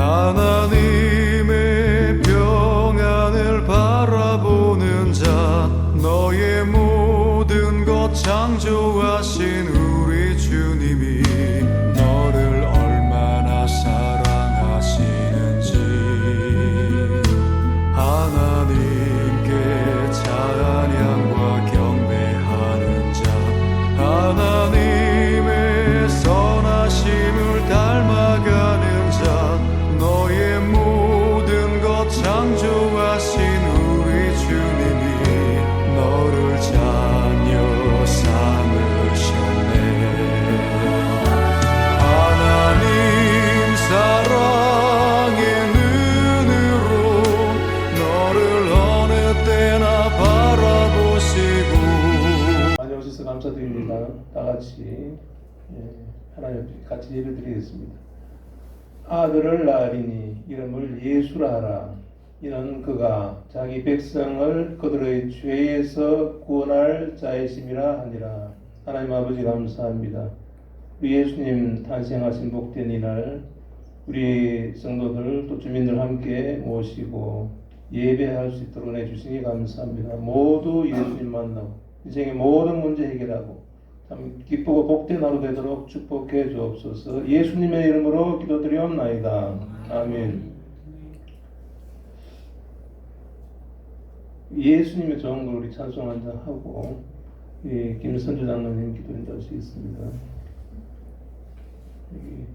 하나님의 평안을 바라보는 자, 너의 모든 것 창조하신 우리 주님이 너를 얼마나 사랑하시는지 하나님께 찬양과 경배하는 자, 하나님의 선하심을 닮아가는 자, 너의 모든 것 창조하신 우리 주님이 너를 자녀 삼으셨네. 하나님 사랑의 눈으로 너를 어느 때나 바라보시고. 많이 오셔서 감사드립니다. 다 같이 하나님 같이 예배드리겠습니다. 아들을 낳으리니 이름을 예수라 하라. 이는 그가 자기 백성을 그들의 죄에서 구원할 자이심이라 하니라. 하나님 아버지 감사합니다. 우리 예수님 탄생하신 복된 이날 우리 성도들 또 주민들 함께 모시고 예배할 수 있도록 해주시니 감사합니다. 모두 예수님 만나고 인생의 모든 문제 해결하고 참 기쁘고 복된 하루 되도록 축복해 주옵소서. 예수님의 이름으로 기도드리옵나이다. 아멘. 예수님의 좋은 걸 우리 찬송 한잔 하고 김선주 장로님 기도 인도하시겠습니다. 여기.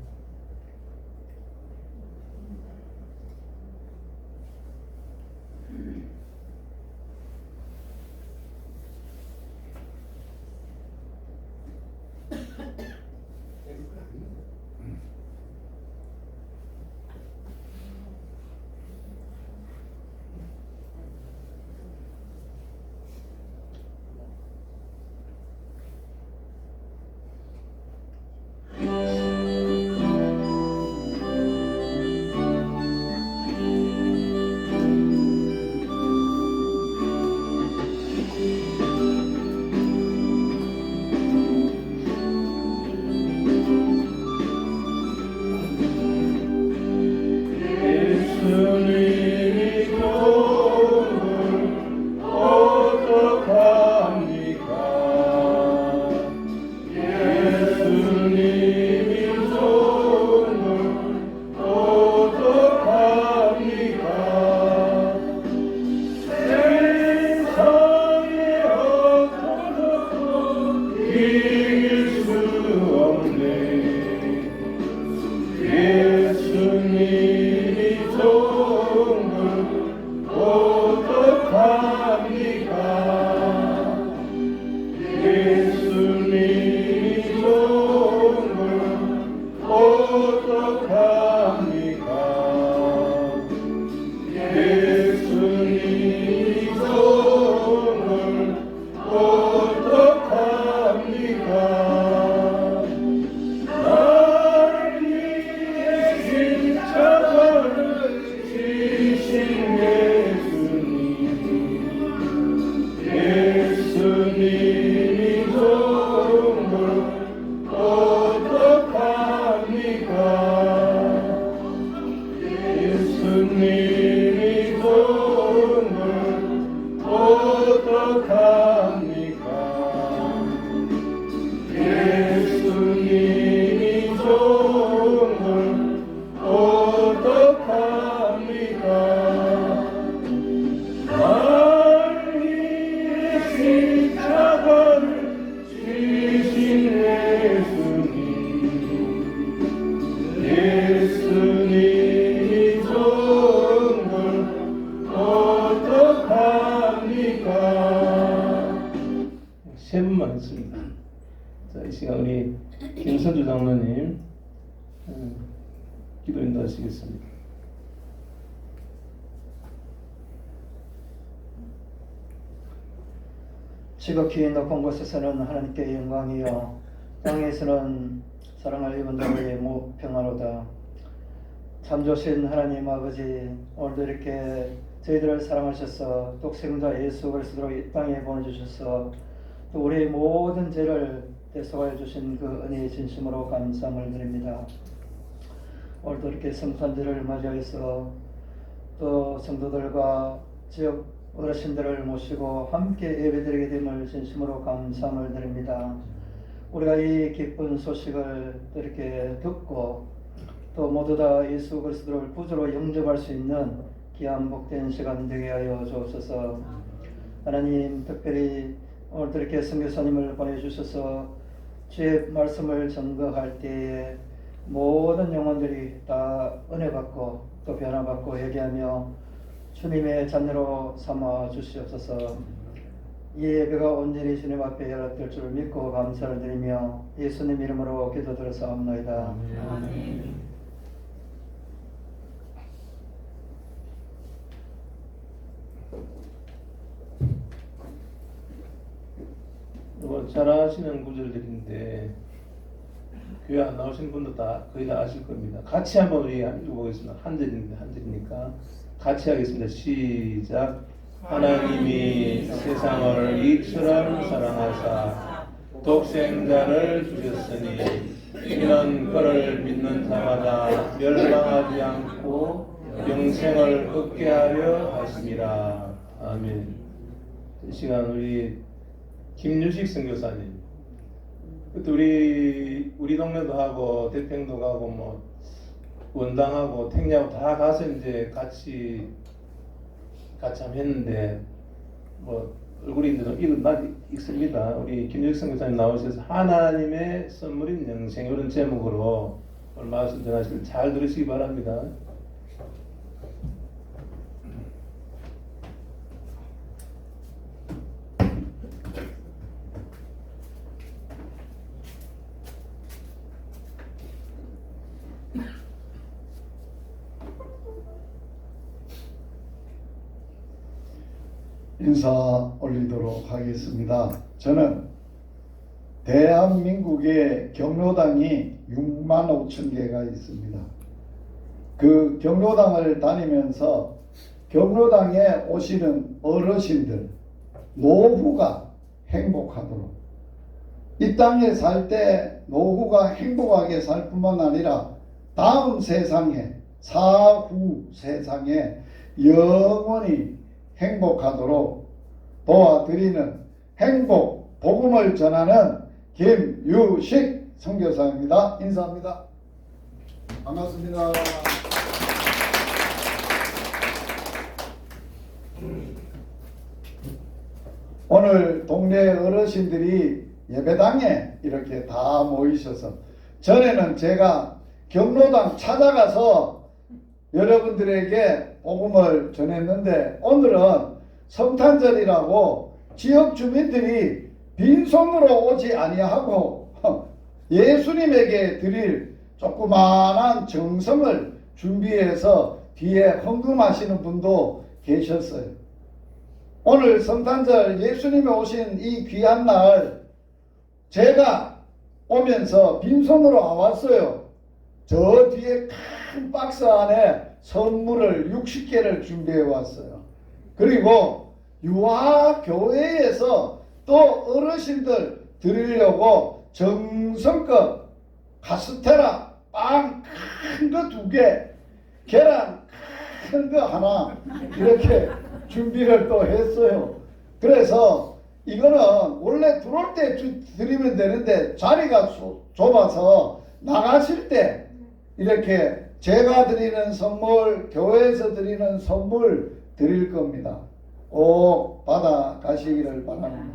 세 분만 있습니다. 자, 이 시간 우리 김선주 장로님 기도 인도하시겠습니다. 지극히 높은 곳에서는 하나님께 영광이요 땅에서는 사랑할 이분들의 평화로다. 참 좋으신 하나님 아버지, 오늘도 이렇게 저희들을 사랑하셔서 독생자 예수 그리스도로 이 땅에 보내주셔서 또 우리의 모든 죄를 대속하여 주신 그 은혜의 진심으로 감사함을 드립니다. 오늘도 이렇게 성탄절을 맞이해서 또 성도들과 지역 어르신들을 모시고 함께 예배드리게 됨을 진심으로 감사함을 드립니다. 우리가 이 기쁜 소식을 이렇게 듣고 또 모두 다 예수 그리스도를 구주로 영접할 수 있는 귀한 복된 시간 되게 하여 주옵소서. 하나님, 특별히 오늘도 이렇게 선교사님을 보내주셔서 주의 말씀을 전거할 때에 모든 영혼들이 다 은혜 받고 또 변화받고 회개하며 주님의 자녀로 삼아 주시옵소서. 이 예배가 온전히 주님 앞에 열어질 줄 믿고 감사를 드리며 예수님 이름으로 기도드려사옵나이다. 아멘. 잘 아시는 구절들인데 교회 안 나오시는 분도 다 거의 다 아실 겁니다. 같이 한번 우리 읽어보겠습니다. 한 절인데 한 절이니까 같이 하겠습니다. 시작. 하나님이 세상을 이처럼 사랑하사 독생자를 주셨으니 이는 그를 믿는 자마다 멸망하지 않고 영생을 얻게 하려 하심이라. 아멘. 이 시간 우리 김유식 선교사님, 그때 우리 동네도 하고 대평도 가고 뭐 원당하고 택리하고 다 가서 이제 같이 한번 했는데 뭐 얼굴이 이제 좀 익습니다. 우리 김유식 선교사님 나오셔서 하나님의 선물인 영생 이런 제목으로 오늘 말씀 전하실 잘 들으시기 바랍니다. 인사 올리도록 하겠습니다. 저는 대한민국의 경로당이 6만 5천 개가 있습니다. 그 경로당을 다니면서 경로당에 오시는 어르신들, 노후가 행복하도록, 이 땅에 살 때 노후가 행복하게 살 뿐만 아니라 다음 세상에, 사후 세상에 영원히 행복하도록 도와드리는 행복 복음을 전하는 김유식 선교사입니다. 인사합니다. 반갑습니다. 오늘 동네 어르신들이 예배당에 이렇게 다 모이셔서, 전에는 제가 경로당 찾아가서 여러분들에게 복음을 전했는데, 오늘은 성탄절이라고 지역 주민들이 빈손으로 오지 아니하고 예수님에게 드릴 조그마한 정성을 준비해서 뒤에 헌금하시는 분도 계셨어요. 오늘 성탄절 예수님이 오신 이 귀한 날, 제가 오면서 빈손으로 와왔어요. 저 뒤에 큰 박스 안에 선물을 60개를 준비해 왔어요. 그리고 유아교회에서 또 어르신들 드리려고 정성껏 카스테라 빵 큰 거 2개, 계란 큰 거 하나 이렇게 준비를 또 했어요. 그래서 이거는 원래 들어올 때 드리면 되는데 자리가 좁아서 나가실 때 이렇게 제가 드리는 선물, 교회에서 드리는 선물 드릴 겁니다. 꼭 받아 가시기를 바랍니다.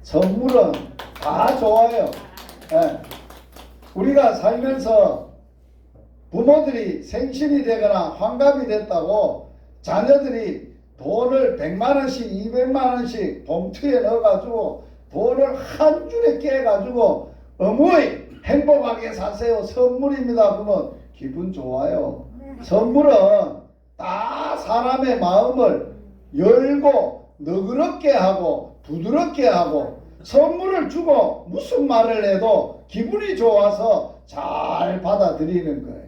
선물은 다 좋아요. 네. 우리가 살면서 부모들이 생신이 되거나 환갑이 됐다고 자녀들이 돈을 100만원씩 200만원씩 봉투에 넣어가지고 돈을 한 줄에 깨가지고 어머니 행복하게 사세요 선물입니다 그러면 기분 좋아요. 선물은 다 사람의 마음을 열고 너그럽게 하고 부드럽게 하고, 선물을 주고 무슨 말을 해도 기분이 좋아서 잘 받아들이는 거예요.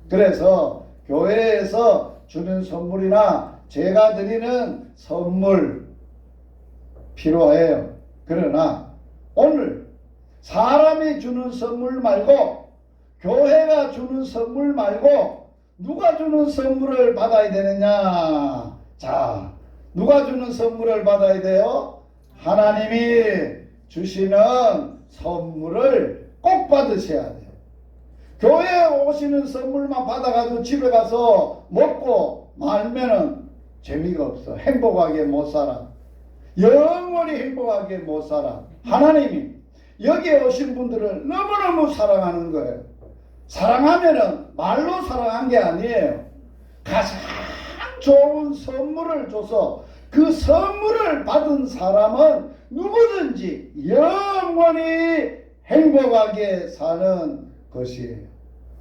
그래서 교회에서 주는 선물이나 제가 드리는 선물 필요해요. 그러나 오늘 사람이 주는 선물 말고 교회가 주는 선물 말고 누가 주는 선물을 받아야 되느냐? 자, 누가 주는 선물을 받아야 돼요? 하나님이 주시는 선물을 꼭 받으셔야 돼요. 교회에 오시는 선물만 받아가지고 집에 가서 먹고 말면은 재미가 없어. 행복하게 못 살아. 영원히 행복하게 못 살아. 하나님이 여기에 오신 분들을 너무너무 사랑하는 거예요. 사랑하면은 말로 사랑한 게 아니에요. 가장 좋은 선물을 줘서 그 선물을 받은 사람은 누구든지 영원히 행복하게 사는 것이에요.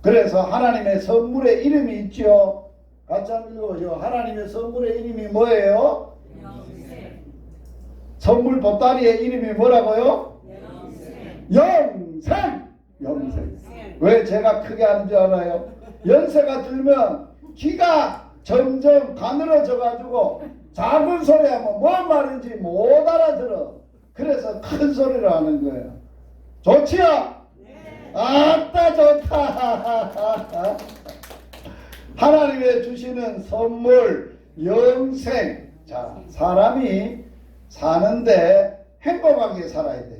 그래서 하나님의 선물의 이름이 있죠. 같이 한번 읽어보죠. 하나님의 선물의 이름이 뭐예요? 선물 보따리의 이름이 뭐라고요? 영생. 영생. 왜 제가 크게 하는 줄 알아요? 연세가 들면 귀가 점점 가늘어져 가지고 작은 소리 하면 뭔 말인지 못 알아들어. 그래서 큰 소리로 하는 거예요. 좋지요? 아따 좋다. 하나님의 주시는 선물 영생. 자, 사람이 사는데 행복하게 살아야 돼요.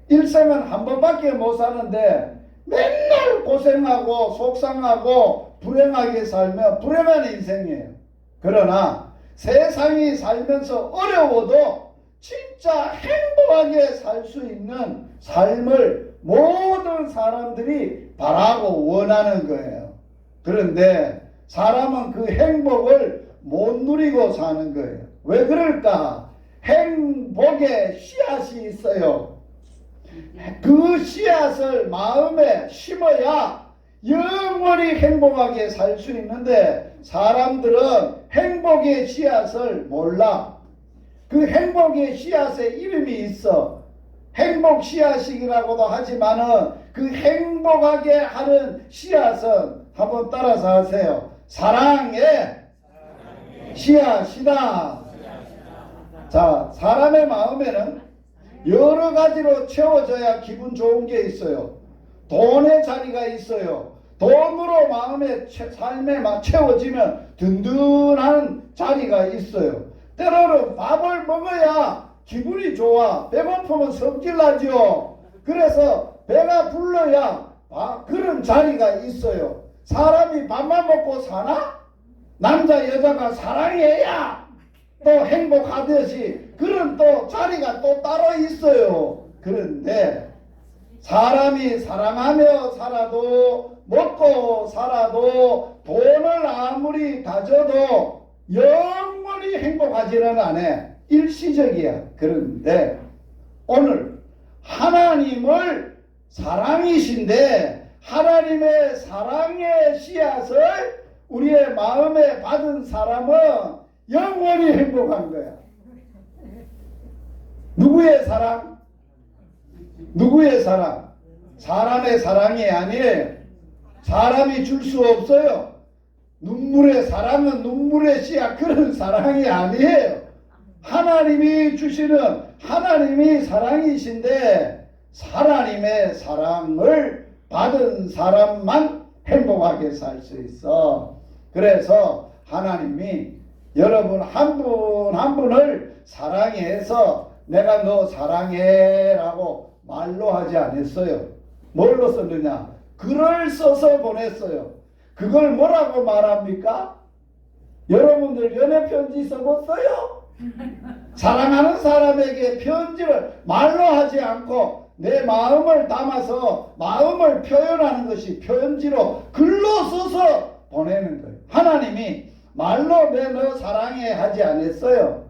일생은 한 번밖에 못 사는데 맨날 고생하고 속상하고 불행하게 살면 불행한 인생이에요. 그러나 세상이 살면서 어려워도 진짜 행복하게 살 수 있는 삶을 모든 사람들이 바라고 원하는 거예요. 그런데 사람은 그 행복을 못 누리고 사는 거예요. 왜 그럴까? 행복의 씨앗이 있어요. 그 씨앗을 마음에 심어야 영원히 행복하게 살 수 있는데 사람들은 행복의 씨앗을 몰라. 그 행복의 씨앗의 이름이 있어. 행복 씨앗이라고도 하지만은 그 행복하게 하는 씨앗은 한번 따라서 하세요. 사랑의 씨앗이다. 자, 사람의 마음에는 여러 가지로 채워져야 기분 좋은 게 있어요. 돈의 자리가 있어요. 돈으로 마음의 삶에 채워지면 든든한 자리가 있어요. 때로는 밥을 먹어야 기분이 좋아. 배고프면 성질나죠. 그래서 배가 불러야 그런 자리가 있어요. 사람이 밥만 먹고 사나? 남자 여자가 사랑해야 또 행복하듯이 그런 또 자리가 또 따로 있어요. 그런데 사람이 사랑하며 살아도 먹고 살아도 돈을 아무리 가져도 영원히 행복하지는 않아. 일시적이야. 그런데 오늘 하나님을 사랑이신데 하나님의 사랑의 씨앗을 우리의 마음에 받은 사람은 영원히 행복한 거야. 누구의 사랑? 누구의 사랑? 사람의 사랑이 아니에요. 사람이 줄 수 없어요. 눈물의 사랑은 눈물의 씨앗 그런 사랑이 아니에요. 하나님이 주시는 하나님이 사랑이신데 하나님의 사랑을 받은 사람만 행복하게 살 수 있어. 그래서 하나님이 여러분 한 분 한 분을 사랑해서 내가 너 사랑해 라고 말로 하지 않았어요. 뭘로 썼느냐? 글을 써서 보냈어요. 그걸 뭐라고 말합니까? 여러분들 연애편지 써봤어요? 사랑하는 사람에게 편지를 말로 하지 않고 내 마음을 담아서 마음을 표현하는 것이 편지로 글로 써서 보내는 거예요. 하나님이 말로 내 너 사랑해 하지 않았어요.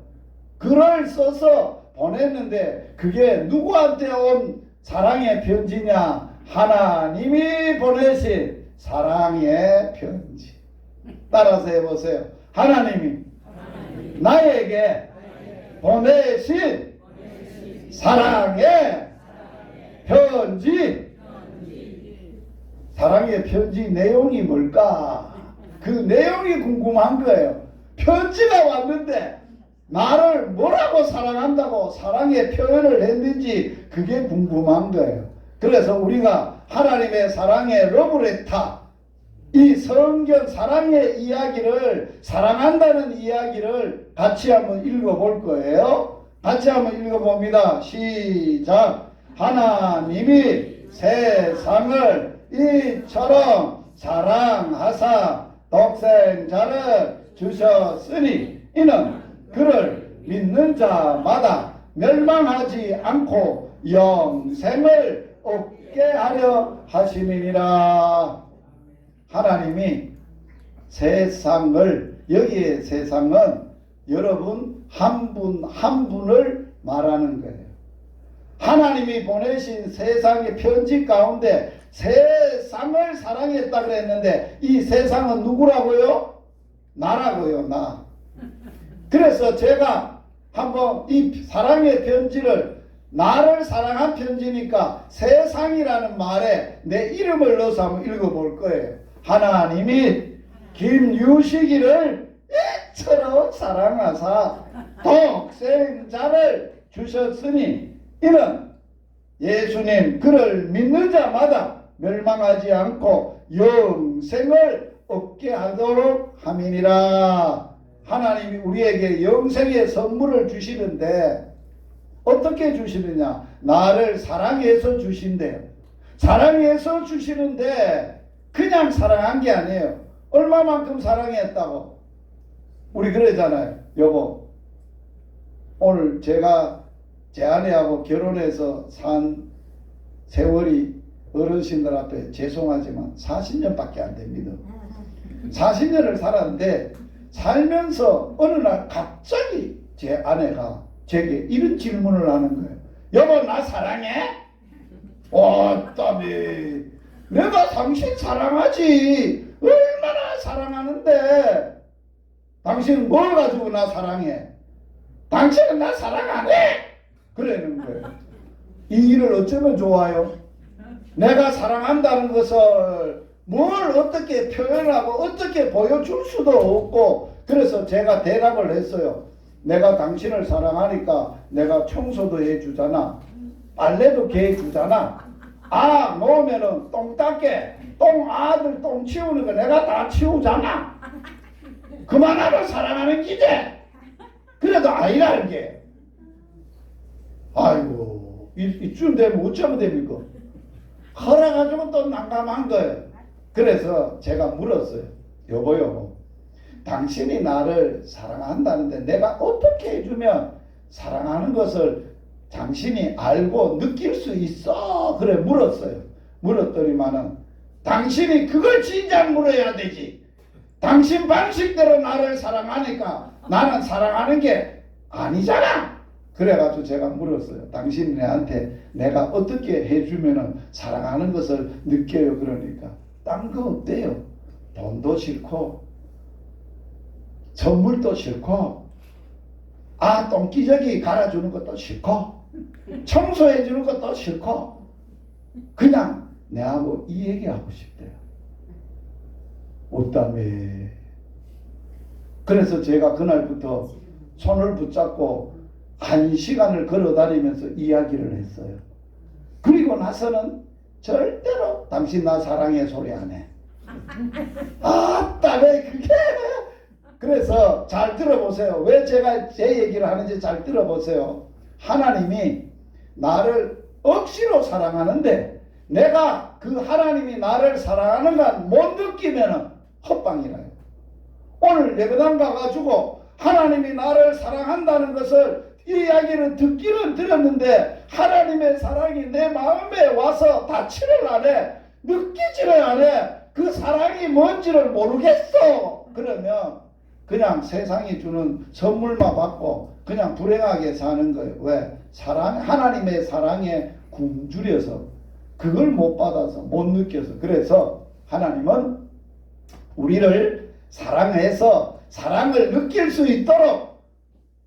글을 써서 보냈는데 그게 누구한테 온 사랑의 편지냐? 하나님이 보내신 사랑의 편지. 따라서 해보세요. 하나님이 나에게 보내신 사랑의 편지. 사랑의 편지 내용이 뭘까? 그 내용이 궁금한 거예요. 편지가 왔는데 나를 뭐라고 사랑한다고 사랑의 표현을 했는지 그게 궁금한 거예요. 그래서 우리가 하나님의 사랑의 러브레터, 이 성경 사랑의 이야기를, 사랑한다는 이야기를 같이 한번 읽어볼 거예요. 같이 한번 읽어봅니다. 시작. 하나님이 세상을 이처럼 사랑하사 독생자를 주셨으니 이는 그를 믿는 자마다 멸망하지 않고 영생을 얻게 하려 하심이니라. 하나님이 세상을, 여기에 세상은 여러분 한 분 한 분을 말하는 거예요. 하나님이 보내신 세상의 편지 가운데 세상을 사랑했다 그랬는데 이 세상은 누구라고요? 나라고요. 나. 그래서 제가 한번 이 사랑의 편지를, 나를 사랑한 편지니까 세상이라는 말에 내 이름을 넣어서 한번 읽어볼 거예요. 하나님이 김유식이를 이처럼 사랑하사 독생자를 주셨으니 이는 예수님 그를 믿는 자마다 멸망하지 않고 영생을 얻게 하도록 함이니라. 하나님이 우리에게 영생의 선물을 주시는데 어떻게 주시느냐? 나를 사랑해서 주신대요. 사랑해서 주시는데 그냥 사랑한 게 아니에요. 얼마만큼 사랑했다고? 우리 그러잖아요. 여보, 오늘 제가 제 아내하고 결혼해서 산 세월이 어르신들 앞에 죄송하지만 40년밖에 안 됩니다. 40년을 살았는데 살면서 어느 날 갑자기 제 아내가 제게 이런 질문을 하는 거예요. 여보, 나 사랑해? 어따미, 내가 당신 사랑하지. 얼마나 사랑하는데 당신은 뭘 가지고 나 사랑해? 당신은 나 사랑 안 해? 그러는 거예요. 이 일을 어쩌면 좋아요? 내가 사랑한다는 것을 뭘 어떻게 표현하고 어떻게 보여줄 수도 없고, 그래서 제가 대답을 했어요. 내가 당신을 사랑하니까 내가 청소도 해주잖아. 빨래도 개해주잖아. 아, 놓으면은 똥 닦게, 아들 똥 치우는 거 내가 다 치우잖아. 그만하면 사랑하는 기제. 그래도 아니라는 게. 아이고, 이쯤 되면 어쩌면 됩니까? 허락가지고 또 난감한 거예요. 그래서 제가 물었어요. 여보, 당신이 나를 사랑한다는데 내가 어떻게 해주면 사랑하는 것을 당신이 알고 느낄 수 있어? 그래 물었어요. 물었더니만은 당신이 그걸 진작 물어야 되지. 당신 방식대로 나를 사랑하니까 나는 사랑하는 게 아니잖아. 그래가지고 제가 물었어요. 당신이 내한테 내가 어떻게 해주면은 사랑하는 것을 느껴요? 그러니까 딴 거 없대요. 돈도 싫고 선물도 싫고, 똥기저귀 갈아주는 것도 싫고, 청소해주는 것도 싫고, 그냥 내하고 이 얘기하고 싶대요. 어따매. 그래서 제가 그날부터 손을 붙잡고 1시간을 걸어다니면서 이야기를 했어요. 그리고 나서는 절대로 당신 나 사랑해 소리 안 해. 땀에 그게. 그래서 잘 들어보세요. 왜 제가 제 얘기를 하는지 잘 들어보세요. 하나님이 나를 억지로 사랑하는데 내가 그 하나님이 나를 사랑하는 건 못 느끼면 헛방이라요. 오늘 예배당 가가지고 하나님이 나를 사랑한다는 것을 이야기를 듣기는 들었는데 하나님의 사랑이 내 마음에 와서 닿지를 않아. 느끼지를 않아. 그 사랑이 뭔지를 모르겠어. 그러면 그냥 세상이 주는 선물만 받고 그냥 불행하게 사는 거예요. 왜? 하나님의 사랑에 굶주려서 그걸 못 받아서 못 느껴서. 그래서 하나님은 우리를 사랑해서 사랑을 느낄 수 있도록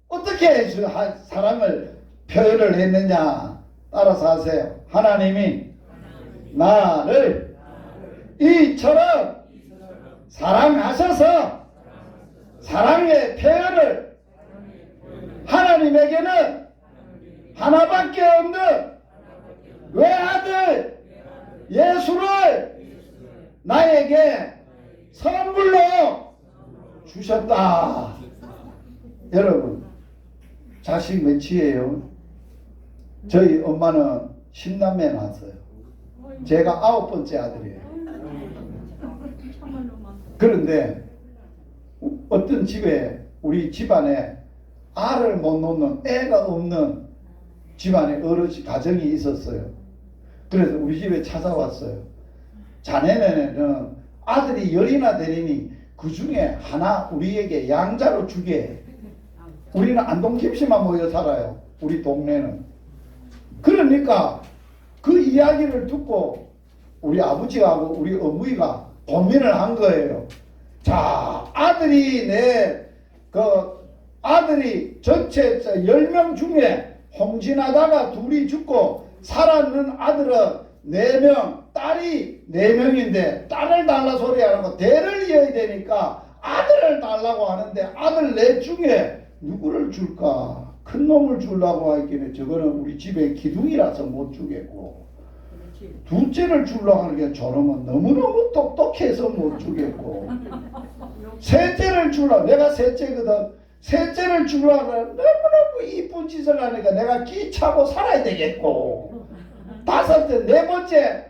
어떻게 사랑을 표현을 했느냐. 따라서 하세요. 하나님이 나를 이처럼 사랑하셔서 사랑의 표현을 하나님에게는 하나밖에 없는 외아들 예수를 나에게 선물로 주셨다. 여러분, 자식 몇이에요? 저희 엄마는 10남매 낳았어요. 제가 9번째 아들이에요. 그런데 어떤 집에, 우리 집안에 알을 못 놓는 애가 없는 집안에 어르신 가정이 있었어요. 그래서 우리 집에 찾아왔어요. 자네네는 아들이 열이나 되리니 그 중에 하나 우리에게 양자로 주게. 우리는 안동 김씨만 모여 살아요. 우리 동네는. 그러니까 그 이야기를 듣고 우리 아버지하고 우리 어머니가 고민을 한 거예요. 자, 아들이 아들이 전체 10명 중에 홍진하다가 둘이 죽고 살아있는 아들은 4명, 딸이 4명인데 딸을 달라 소리 안 하고 대를 이어야 되니까 아들을 달라고 하는데 아들 4 중에 누구를 줄까? 큰 놈을 주려고 하기는 저거는 우리 집에 기둥이라서 못 주겠고, 둘째를 주려고 하는 게 저놈은 너무너무 똑똑해서 못 주겠고, 셋째를 주려고, 내가 셋째거든. 셋째를 주려고 너무너무 이쁜 짓을 하니까 내가 끼차고 살아야 되겠고, 다섯째, 4번째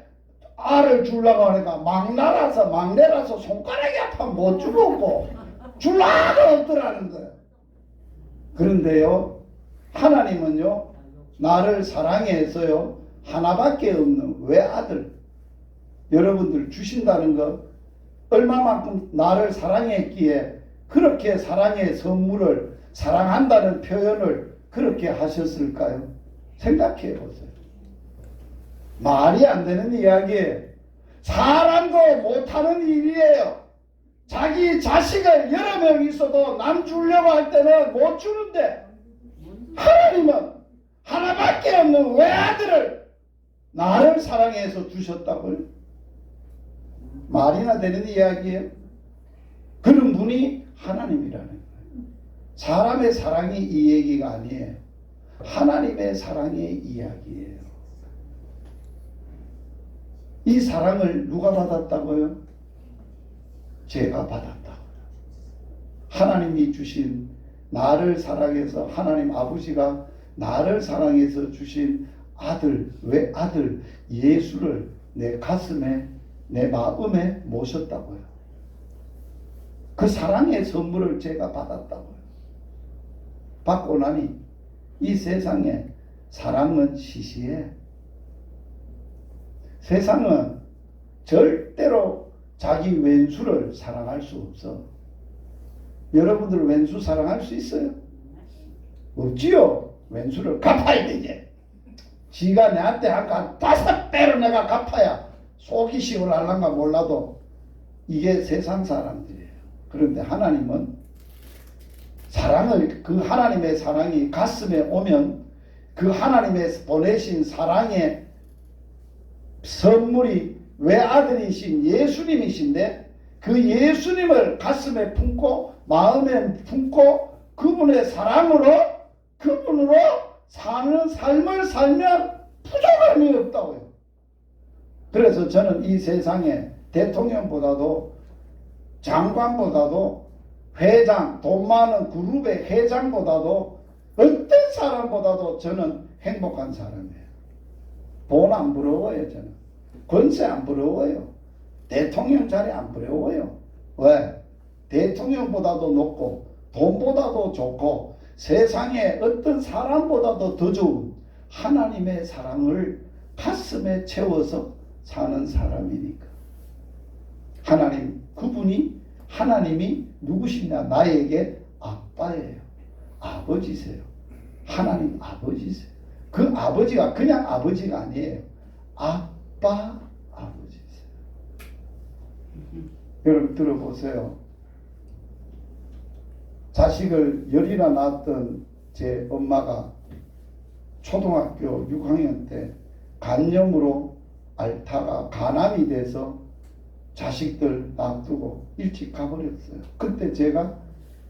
알을 주려고 하니까 막내라서 손가락이 아파 못 주겠고, 줄라도 없더라는 거예요. 그런데요, 하나님은요, 나를 사랑해서요, 하나밖에 없는 외아들, 여러분들 주신다는 것, 얼마만큼 나를 사랑했기에 그렇게 사랑의 선물을, 사랑한다는 표현을 그렇게 하셨을까요? 생각해 보세요. 말이 안 되는 이야기예요. 사람도 못하는 일이에요. 자기 자식을 여러 명 있어도 남 주려고 할 때는 못 주는데, 하나님은 하나밖에 없는 외아들을 나를 사랑해서 주셨다고요? 말이나 되는 이야기예요? 그런 분이 하나님이라는 거예요. 사람의 사랑이 이 얘기가 아니에요. 하나님의 사랑의 이야기예요. 이 사랑을 누가 받았다고요? 제가 받았다고요. 하나님이 주신, 나를 사랑해서 하나님 아버지가 나를 사랑해서 주신 아들, 외아들 예수를 내 가슴에, 내 마음에 모셨다고요. 그 사랑의 선물을 제가 받았다고요. 받고 나니 이 세상에 사랑은 시시해. 세상은 절대로 자기 왼수를 사랑할 수 없어. 여러분들 왼수 사랑할 수 있어요? 없지요. 왼수를 갚아야 되지. 지가 내한테 아까 5배로 내가 갚아야 속이 시원할란가 몰라도 이게 세상 사람들이에요. 그런데 하나님은 사랑을, 그 하나님의 사랑이 가슴에 오면 그 하나님의 보내신 사랑의 선물이 외아들이신 예수님이신데, 그 예수님을 가슴에 품고 마음에 품고 그분의 사랑으로, 그분으로 사는 삶을 살면 부족함이 없다고요. 그래서 저는 이 세상에 대통령보다도 장관보다도 회장, 돈 많은 그룹의 회장보다도 어떤 사람보다도 저는 행복한 사람이에요. 돈 안 부러워요. 저는 권세 안 부러워요. 대통령 자리 안 부러워요. 왜? 대통령보다도 높고 돈보다도 좋고 세상에 어떤 사람보다도 더 좋은 하나님의 사랑을 가슴에 채워서 사는 사람이니까. 하나님, 그분이, 하나님이 누구시냐? 나에게 아빠예요. 아버지세요. 하나님 아버지세요. 그 아버지가 그냥 아버지가 아니에요. 아빠 아버지세요. 여러분 들어보세요. 자식을 10이나 낳았던 제 엄마가 초등학교 6학년 때 간염으로 앓다가 간암이 돼서 자식들 놔두고 일찍 가버렸어요. 그때 제가,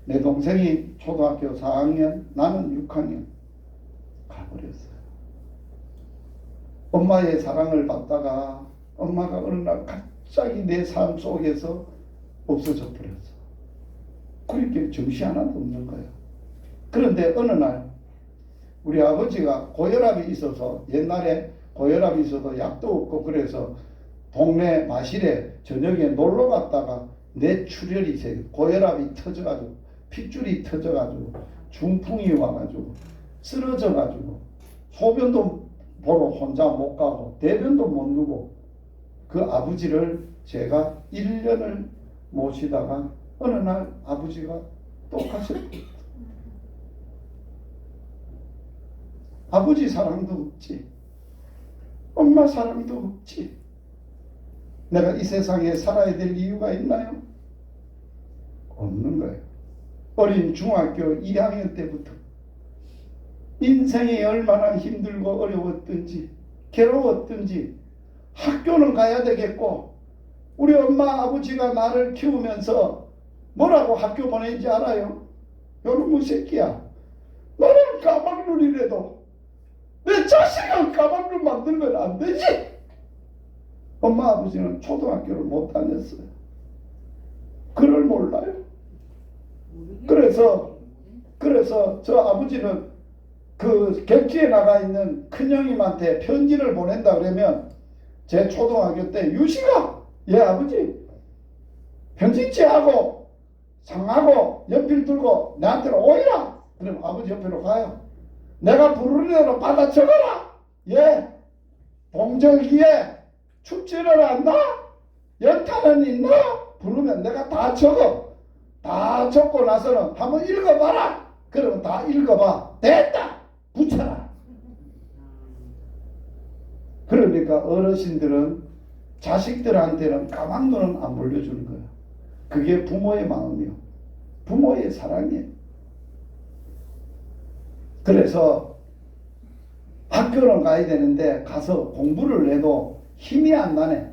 내 동생이 초등학교 4학년, 나는 6학년 가버렸어요. 엄마의 사랑을 받다가 엄마가 어느 날 갑자기 내 삶 속에서 없어져 버렸어. 그렇게 정신 하나도 없는 거야. 그런데 어느 날 우리 아버지가 고혈압이 있어서, 옛날에 고혈압이 있어서 약도 없고 그래서 동네 마실에 저녁에 놀러 갔다가 뇌출혈이 돼 고혈압이 터져가지고 핏줄이 터져가지고 중풍이 와가지고 쓰러져가지고 소변도 보러 혼자 못 가고 대변도 못 누고 그 아버지를 제가 1년을 모시다가 어느 날 아버지가 또 가셨고 아버지 사랑도 없지, 엄마 사랑도 없지. 내가 이 세상에 살아야 될 이유가 있나요? 없는 거예요. 어린 중학교 2학년 때부터 인생이 얼마나 힘들고 어려웠든지 괴로웠든지 학교는 가야 되겠고, 우리 엄마 아버지가 나를 키우면서 뭐라고 학교 보내는지 알아요? 요놈의 새끼야, 너는 까막눈이라도 내 자식을 까막눈 만들면 안 되지. 엄마 아버지는 초등학교를 못 다녔어요. 글을 몰라요. 그래서 저 아버지는 그 객지에 나가 있는 큰형님한테 편지를 보낸다 그러면 제 초등학교 때 유시가, 예 아버지 편지지 하고 상하고 연필 들고 나한테로 오이라. 그럼 아버지 옆으로 가요. 내가 부르는 대로 받아 적어라. 예, 봉절기에 축제를 한다, 연탄은 있나 부르면 내가 다 적어. 다 적고 나서는 한번 읽어봐라. 그러면 다 읽어봐. 됐다, 붙여라. 그러니까 어르신들은 자식들한테는 까막눈은 안 물려주는 거야. 그게 부모의 마음이요, 부모의 사랑이에요. 그래서 학교는 가야 되는데 가서 공부를 해도 힘이 안 나네.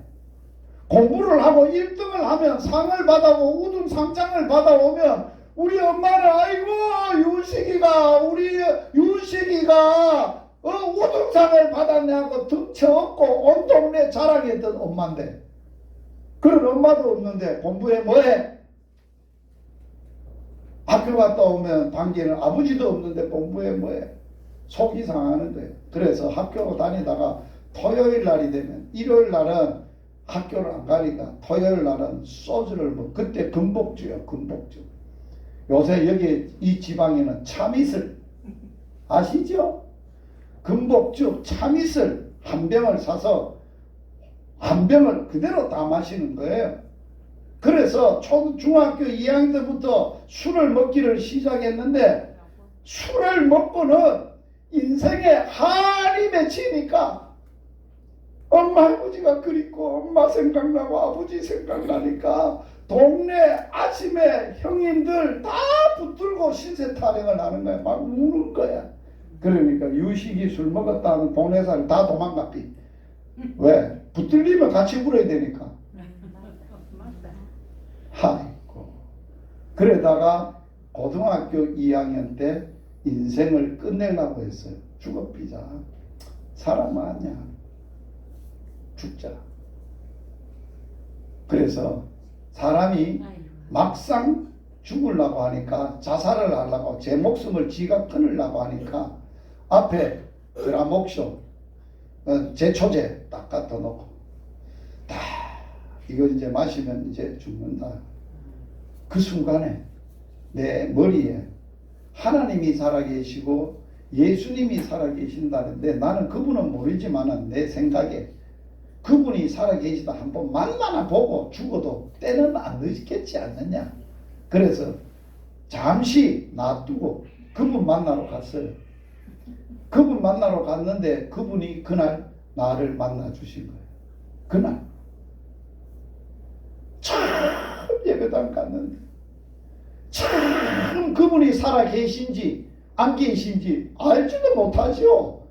공부를 하고 1등을 하면 상을 받아오고 우등상장을 받아오면 우리 엄마는 아이고 우리 유식이가 우등상을 받았냐고 등쳐업고 온 동네 자랑했던 엄마인데, 그런 엄마도 없는데 공부해 뭐해? 학교 갔다 오면 반기는 아버지도 없는데 공부해 뭐해? 속이 상하는데. 그래서 학교 다니다가 토요일 날이 되면, 일요일 날은 학교를 안 가니까 토요일 날은 소주를 그때 금복주요, 금복주. 요새 여기 이 지방에는 참이슬 아시죠? 금복주 참이슬 한 병을 사서 한 병을 그대로 다 마시는 거예요. 그래서 중학교 2학년 때부터 술을 먹기를 시작했는데, 술을 먹고는 인생에 한이 맺히니까 엄마 아버지가 그립고 엄마 생각나고 아버지 생각나니까 동네 아침에 형님들 다 붙들고 신세 타령을 하는 거야. 막 우는 거야. 그러니까 유식이 술 먹었다는 동네 사람 다 도망갔지. 왜? 붙들리면 같이 울어야 되니까. 아이고. 그러다가 고등학교 2학년 때 인생을 끝내려고 했어요. 죽어피자. 사람 아니야. 죽자. 그래서 사람이 막상 죽으려고 하니까, 자살을 하려고, 제 목숨을 지가 끊으려고 하니까 앞에 드라목쇼 제초제 딱 갖다 놓고 딱 이거 이제 마시면 이제 죽는다. 그 순간에 내 머리에 하나님이 살아계시고 예수님이 살아계신다는데, 나는 그분은 모르지만은 내 생각에 그분이 살아계시다 한번 만나나 보고 죽어도 때는 안 늦겠지 않느냐. 그래서 잠시 놔두고 그분 만나러 갔어요. 그분 만나러 갔는데 그분이 그날 나를 만나 주신 거예요. 그날 참 예배당 갔는데 참 그분이 살아계신지 안 계신지 알지도 못하죠.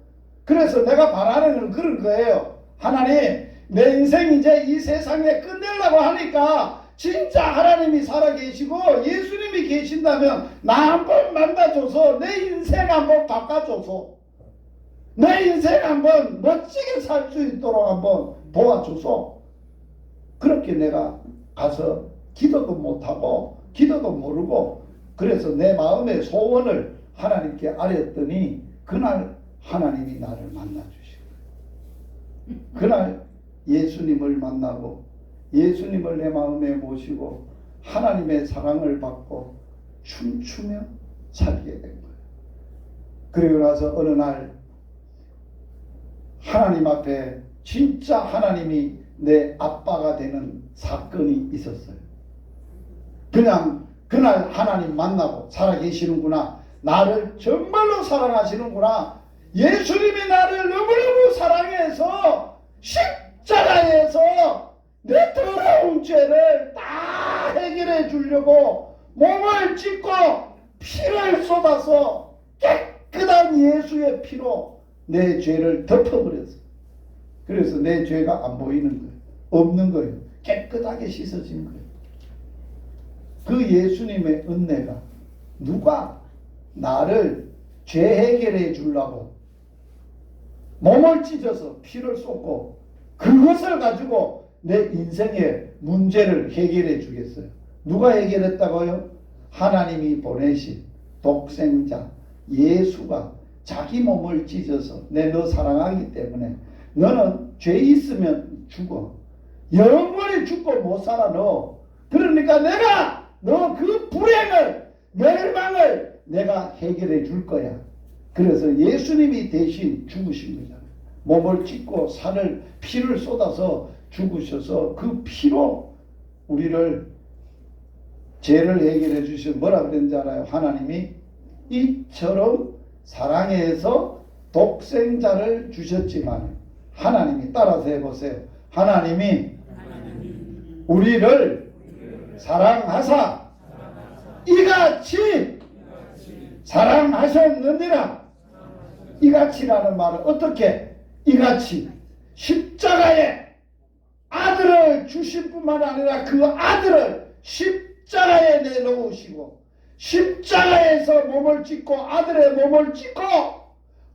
그래서 내가 바라는 건 그런 거예요. 하나님, 내 인생 이제 이 세상에 끝내려고 하니까 진짜 하나님이 살아계시고 예수님이 계신다면 나 한번 만나줘서 내 인생 한번 바꿔줘서 내 인생 한번 멋지게 살 수 있도록 한번 도와줘서 그렇게 내가 가서 기도도 못하고 기도도 모르고 그래서 내 마음의 소원을 하나님께 아뢰었더니 그날 하나님이 나를 만나주시고 그날 예수님을 만나고 예수님을 내 마음에 모시고 하나님의 사랑을 받고 춤추며 살게 된 거예요. 그리고 나서 어느 날 하나님 앞에 진짜 하나님이 내 아빠가 되는 사건이 있었어요. 그냥 그날 하나님 만나고 살아계시는구나. 나를 정말로 사랑하시는구나. 예수님이 나를 너무너무 사랑해서 십자가에서 내 더러운 죄를 다 해결해 주려고 몸을 찢고 피를 쏟아서 깨끗한 예수의 피로 내 죄를 덮어버렸어. 그래서 내 죄가 안 보이는 거예요. 없는 거예요. 깨끗하게 씻어진 거예요. 그 예수님의 은혜가 누가 나를 죄 해결해 주려고 몸을 찢어서 피를 쏟고 그것을 가지고 내 인생의 문제를 해결해 주겠어요. 누가 해결했다고요? 하나님이 보내신 독생자 예수가 자기 몸을 찢어서 내 너 사랑하기 때문에 너는 죄 있으면 죽어. 영원히 죽고 못 살아 너. 그러니까 내가 너 그 불행을 멸망을 내가 해결해 줄 거야. 그래서 예수님이 대신 죽으신 거잖아요. 몸을 찢고 살을 피를 쏟아서 죽으셔서 그 피로 우리를 죄를 해결해 주셔. 뭐라 그랬는지 알아요? 하나님이 이처럼 사랑해서 독생자를 주셨지만 하나님이 따라서 해보세요. 하나님이 우리를 사랑하사 이같이 사랑하셨느니라. 이같이라는 말은 어떻게? 이같이 십자가에 아들을 주실 뿐만 아니라 그 아들을 십자가에 내놓으시고 십자가에서 몸을 찢고 아들의 몸을 찢고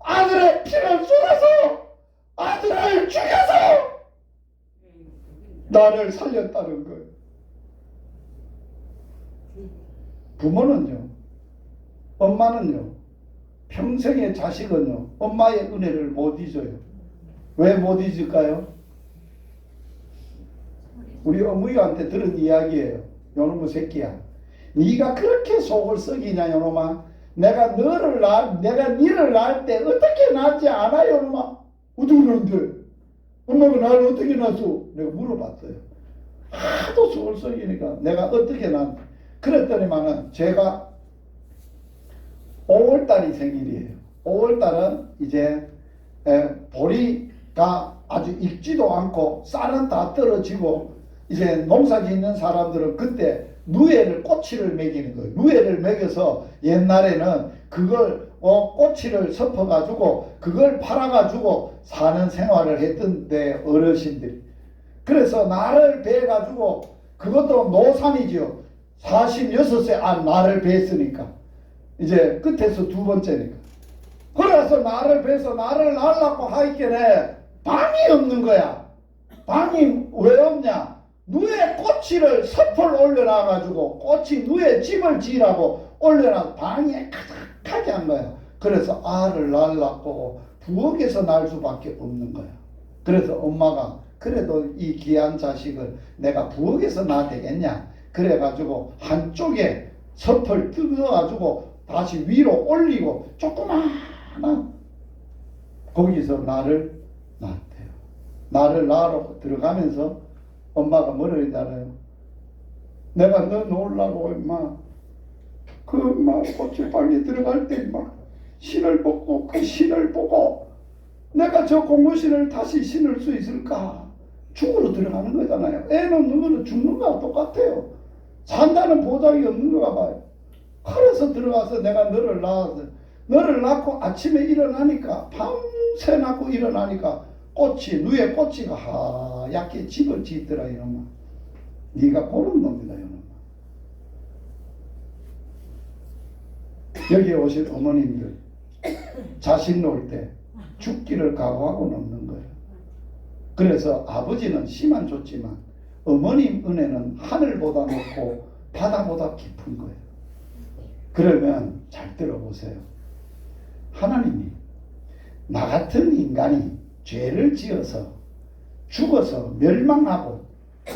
아들의 피를 쏟아서 아들을 죽여서 나를 살렸다는 거예요. 부모는요, 엄마는요, 평생의 자식은요, 엄마의 은혜를 못 잊어요. 왜 못 잊을까요? 우리 어머니한테 들은 이야기예요. 요놈의 새끼야, 네가 그렇게 속을 썩이냐 요놈아. 내가 니를 낳을 때 어떻게 낳지 않아 요놈아. 어떻게 낳는데? 엄마가 나를 어떻게 낳았어? 내가 물어봤어요. 하도 속을 썩이니까 내가 어떻게 낳았는데. 그랬더니만은 제가 5월달이 생일이에요. 5월달은 이제 보리가 아주 익지도 않고 쌀은 다 떨어지고 이제 농사 짓는 사람들은 그때 누에를 꼬치를 먹이는 거예요. 누에를 먹여서 옛날에는 그걸 꼬치를 섞어가지고 그걸 팔아가지고 사는 생활을 했던데 어르신들이. 그래서 나를 베가지고 그것도 노산이죠. 46세 나를 뱄으니까 이제 끝에서 두 번째니까. 그래서 나를 베서 나를 낳으려고 하기에 방이 없는 거야. 방이 왜 없냐? 누에 꼬치를 섭을 올려놔가지고 꼬치 누에 집을 지으라고 올려놔 방이 가득하게 한 거야. 그래서 알을 낳으려고 부엌에서 낳을 수밖에 없는 거야. 그래서 엄마가 그래도 이 귀한 자식을 내가 부엌에서 낳아야 되겠냐. 그래가지고 한쪽에 섭을 뜯어가지고 다시 위로 올리고 조그마한 거기서 나를 낳았대요. 나를 낳으러 들어가면서 엄마가 뭐라 했잖아요. 내가 너 놓으려고 임마 그 엄마 고추방에 들어갈 때 임마 신을 벗고 그 신을 보고 내가 저 고무신을 다시 신을 수 있을까 죽으러 들어가는 거잖아요. 애 놓는 거는 죽는 거랑 똑같아요. 산다는 보장이 없는 거가 봐요. 그래서 들어가서 내가 너를 낳았어. 너를 낳고 아침에 일어나니까 밤새 낳고 일어나니까 꽃이 누에 꼬치가 하얗게 집을 짓더라 이놈아. 네가 고른 놈이다 이놈아. 여기 오실 어머님들 자식 놓을 때 죽기를 각오하고 넘는 거예요. 그래서 아버지는 씨만 줬지만 어머님 은혜는 하늘보다 높고 바다보다 깊은 거예요. 그러면 잘 들어보세요. 하나님이 나 같은 인간이 죄를 지어서 죽어서 멸망하고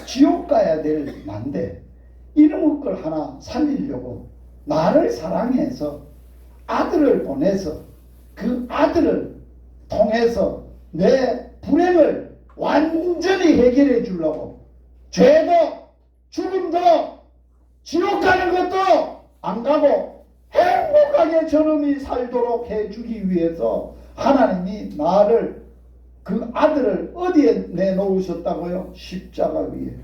지옥 가야 될 난데 이놈의 걸 하나 살리려고 나를 사랑해서 아들을 보내서 그 아들을 통해서 내 불행을 완전히 해결해 주려고 죄도 죽음도 지옥 가는 것도 안 가고 행복하게 저놈이 살도록 해주기 위해서 하나님이 나를 그 아들을 어디에 내놓으셨다고요? 십자가 위에.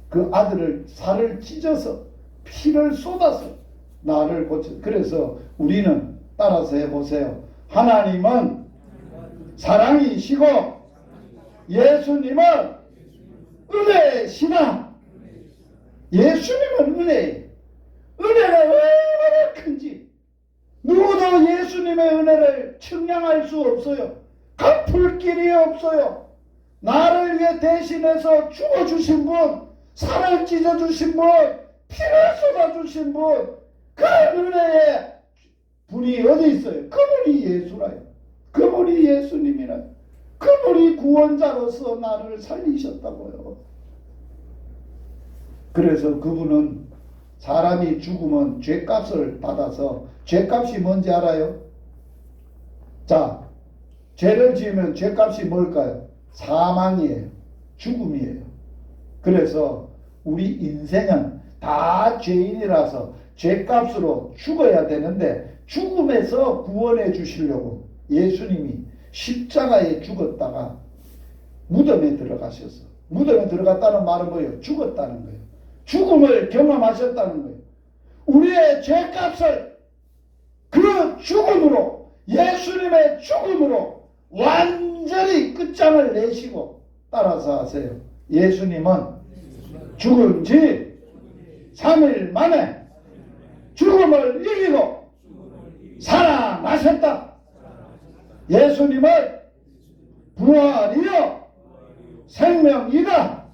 그 아들을 살을 찢어서 피를 쏟아서 나를 고쳐. 그래서 우리는 따라서 해보세요. 하나님은 사랑이시고 예수님은 은혜시나. 예수님은 은혜예요. 은혜가 얼마나 큰지 누구도 예수님의 은혜를 측량할 수 없어요. 갚을 길이 없어요. 나를 위해 대신해서 죽어주신 분, 살을 찢어주신 분, 피를 쏟아주신 분, 그 은혜의 분이 어디 있어요? 그분이 예수라요. 그분이 예수님이라요. 그분이 구원자로서 나를 살리셨다고요. 그래서 그분은 사람이 죽으면 죄값을 받아서, 죄값이 뭔지 알아요? 자, 죄를 지으면 죄값이 뭘까요? 사망이에요. 죽음이에요. 그래서 우리 인생은 다 죄인이라서 죄값으로 죽어야 되는데 죽음에서 구원해 주시려고 예수님이 십자가에 죽었다가 무덤에 들어가셨어. 무덤에 들어갔다는 말은 뭐예요? 죽었다는 거예요. 죽음을 경험하셨다는 거예요. 우리의 죄값을 그 죽음으로, 예수님의 죽음으로 완전히 끝장을 내시고, 따라서 하세요. 예수님은 죽은 지 3일 만에 죽음을 이기고 살아나셨다. 예수님은 부활이요 생명이다.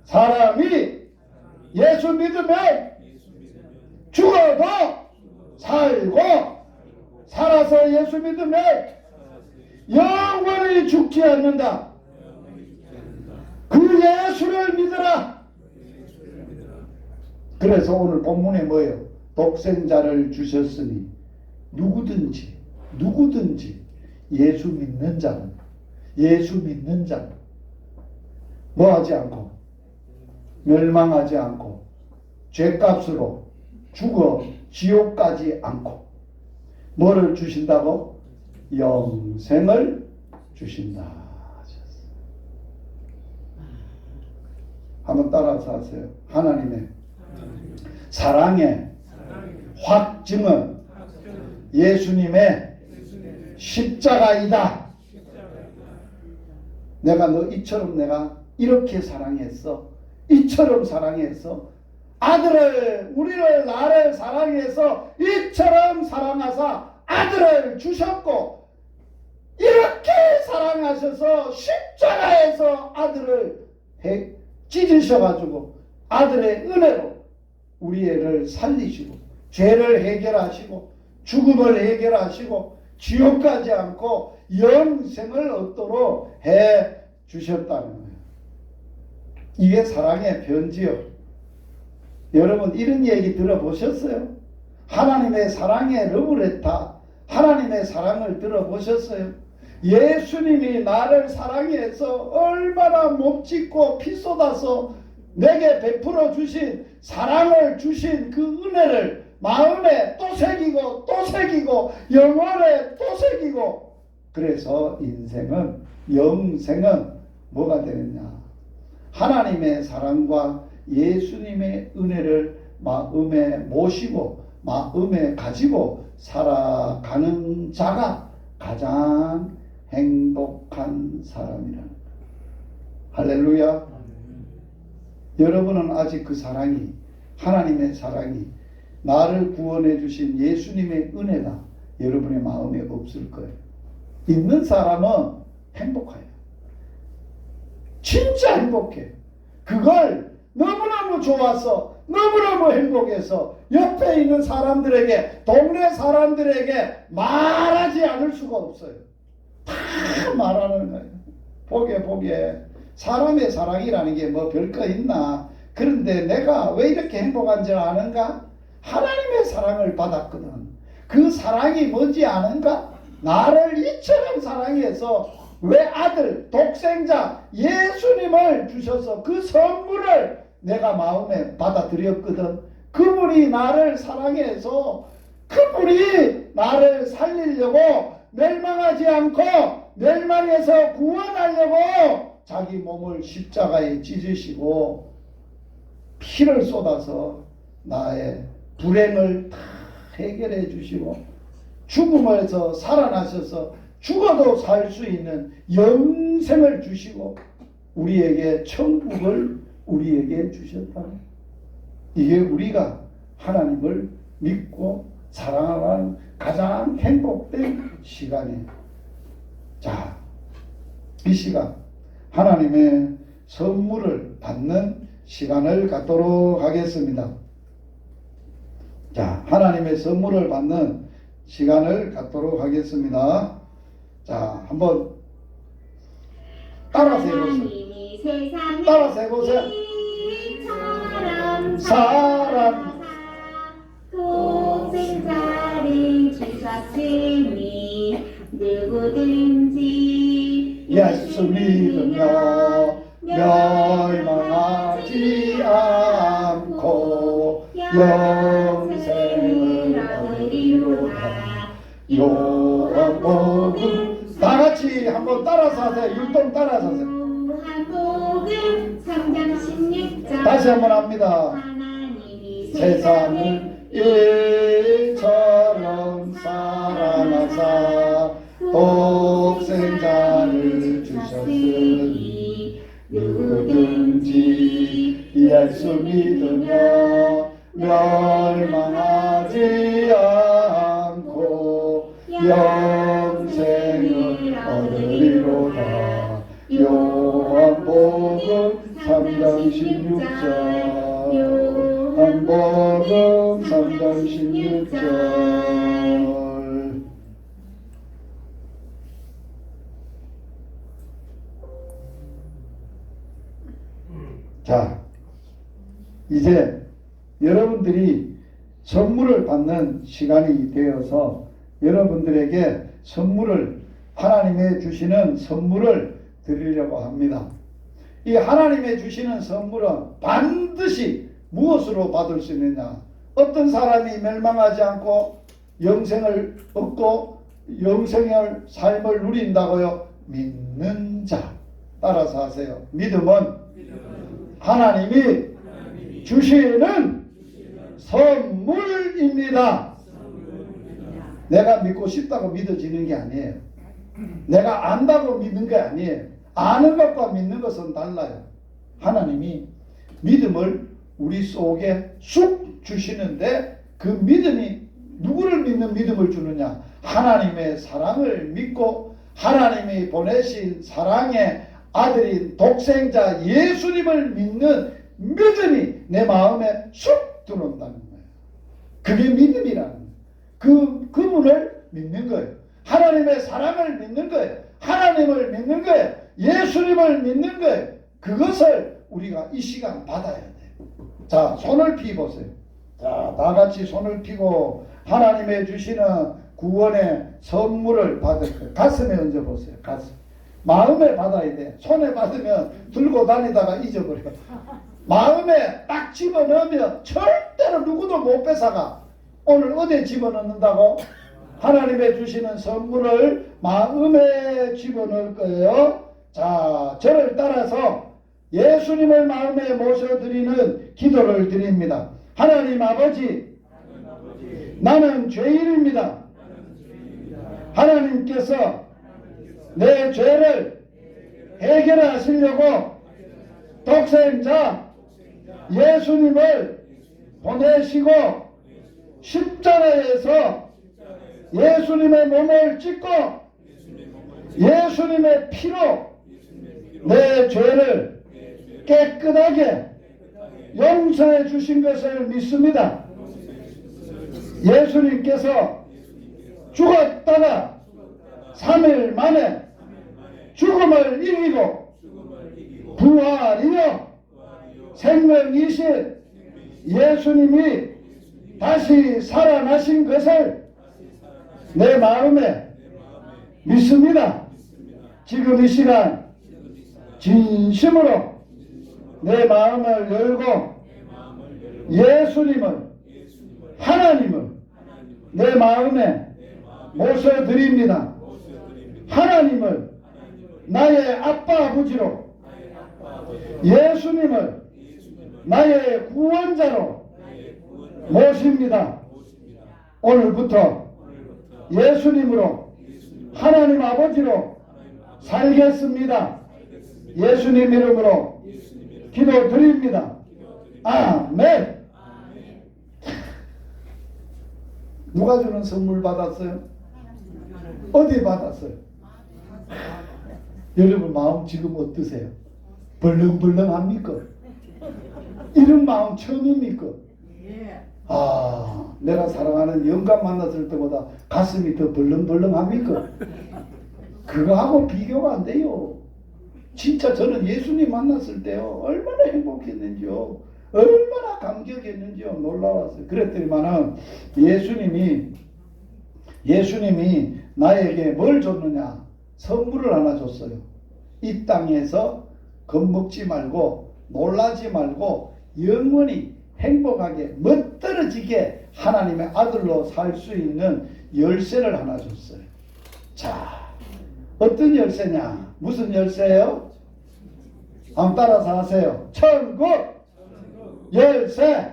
사람이 예수 믿으면 죽어도 살고, 살아서 예수 믿으면 영원히 죽지 않는다. 그 예수를 믿으라. 그래서 오늘 본문에 뭐예요? 독생자를 주셨으니 누구든지 예수 믿는 자는 뭐하지 않고 멸망하지 않고 죄값으로 죽어 지옥 가지 않고 뭐를 주신다고? 영생을 주신다. 한번 따라서 하세요. 하나님의 사랑의 확증은 예수님의 십자가이다. 내가 너 이처럼 내가 이렇게 사랑했어. 이처럼 사랑했어. 아들을, 우리를, 나를 사랑해서 이처럼 사랑하사 아들을 주셨고, 이렇게 사랑하셔서 십자가에서 아들을 찢으셔가지고 아들의 은혜로 우리 애를 살리시고 죄를 해결하시고 죽음을 해결하시고 지옥 가지 않고 영생을 얻도록 해 주셨다는 거예요. 이게 사랑의 편지요. 여러분 이런 얘기 들어보셨어요? 하나님의 사랑의 러브레터, 하나님의 사랑을 들어보셨어요? 예수님이 나를 사랑해서 얼마나 몸짓고 피 쏟아서 내게 베풀어 주신 사랑을 주신 그 은혜를 마음에 또 새기고 또 새기고 영혼에 또 새기고, 그래서 인생은, 영생은 뭐가 되느냐? 하나님의 사랑과 예수님의 은혜를 마음에 모시고 마음에 가지고 살아가는 자가 가장 행복한 사람이라는 거예요. 할렐루야. 여러분은 아직 그 사랑이, 하나님의 사랑이, 나를 구원해 주신 예수님의 은혜가 여러분의 마음에 없을 거예요. 있는 사람은 행복해요. 진짜 행복해. 그걸 너무너무 좋아서 너무너무 행복해서 옆에 있는 사람들에게, 동네 사람들에게 말하지 않을 수가 없어요. 다 말하는 거예요. 보게 사람의 사랑이라는 게 뭐 별거 있나. 그런데 내가 왜 이렇게 행복한지 아는가? 하나님의 사랑을 받았거든. 그 사랑이 뭔지 아는가? 나를 이처럼 사랑해서 왜 아들 독생자 예수님을 주셔서 그 선물을 내가 마음에 받아들였거든. 그분이 나를 사랑해서 그분이 나를 살리려고 멸망하지 않고 멸망해서 구원하려고 자기 몸을 십자가에 찢으시고 피를 쏟아서 나의 불행을 다 해결해 주시고 죽음에서 살아나셔서 죽어도 살 수 있는 영생을 주시고 우리에게 천국을 우리에게 주셨다. 이게 우리가 하나님을 믿고 사랑하는 가장 행복된 시간이에요. 자, 이 시간 하나님의 선물을 받는 시간을 갖도록 하겠습니다. 자, 하나님의 선물을 받는 시간을 갖도록 하겠습니다. 자, 한번 따라서 해보세요. 따라서 해보세요. 사랑 독생자를 주셨으니 누구든지 예수 믿으며 멸망하지 않고 영생을 얻으리로다. 요한복음 다같이 한번 따라서 하세요. 율동 따라서 하세요. 요한복음 3장 16절 다시 한번 합니다. 하나님이 세상을 이처럼 사랑하사 독생자를 주셨으니 누구든지 예수 믿으며 멸망하지 않고 영생을 얻으리로다. 요한복음 3장 16절 요한복음 3장 16절. 자, 이제 여러분들이 선물을 받는 시간이 되어서 여러분들에게 선물을, 하나님의 주시는 선물을 드리려고 합니다. 이 하나님의 주시는 선물은 반드시 무엇으로 받을 수 있느냐? 어떤 사람이 멸망하지 않고 영생을 얻고 영생의 삶을 누린다고요? 믿는 자. 따라서 하세요. 믿음은 하나님이 주시는 선물입니다. 내가 믿고 싶다고 믿어지는 게 아니에요. 내가 안다고 믿는 게 아니에요. 아는 것과 믿는 것은 달라요. 하나님이 믿음을 우리 속에 쑥 주시는데 그 믿음이 누구를 믿는 믿음을 주느냐? 하나님의 사랑을 믿고 하나님이 보내신 사랑의 아들인 독생자 예수님을 믿는 믿음이 내 마음에 쑥 들어온다는 거예요. 그게 믿음이라는 거예요. 그분을 믿는 거예요. 하나님의 사랑을 믿는 거예요. 하나님을 믿는 거예요. 예수님을 믿는 거예요. 그것을 우리가 이 시간 받아야 돼요. 자, 손을 피보세요. 자, 다 같이 손을 피고 하나님의 주시는 구원의 선물을 받을 거예요. 가슴에 얹어보세요. 가슴. 마음에 받아야 돼. 손에 받으면 들고 다니다가 잊어버려. 마음에 딱 집어넣으면 절대로 누구도 못 뺏어가. 오늘 어디에 집어넣는다고? 하나님의 주시는 선물을 마음에 집어넣을 거예요. 자, 저를 따라서 예수님을 마음에 모셔드리는 기도를 드립니다. 하나님 아버지, 나는 죄인입니다. 하나님께서 내 죄를 해결하시려고 독생자 예수님을 보내시고 십자가에서 예수님의 몸을 찢고 예수님의 피로 내 죄를 깨끗하게 용서해 주신 것을 믿습니다. 예수님께서 죽었다가 3일 만에 죽음을 이기고 부활이요 생명이신 예수님이 다시 살아나신 것을 내 마음에 믿습니다. 지금 이 시간 진심으로 내 마음을 열고 예수님을 하나님을 내 마음에 모셔드립니다. 하나님을 나의 아빠 아버지로 예수님을 나의 구원자로 모십니다. 오늘부터 예수님으로 하나님 아버지로 살겠습니다. 예수님 이름으로 기도드립니다. 아멘. 누가 주는 선물 받았어요? 어디 받았어요? 여러분 마음 지금 어떠세요? 벌렁벌렁합니까? 이런 마음 처음입니까? 아, 내가 사랑하는 영감 만났을 때보다 가슴이 더 벌렁벌렁합니까? 그거하고 비교가 안 돼요. 진짜 저는 예수님 만났을 때요 얼마나 행복했는지요, 얼마나 감격했는지요, 놀라웠어요. 그랬더니만은 예수님이 나에게 뭘 줬느냐? 선물을 하나 줬어요. 이 땅에서 겁먹지 말고 놀라지 말고 영원히 행복하게 멋들어지게 하나님의 아들로 살 수 있는 열쇠를 하나 줬어요. 자, 어떤 열쇠냐? 무슨 열쇠예요? 한번 따라서 하세요. 천국 열쇠.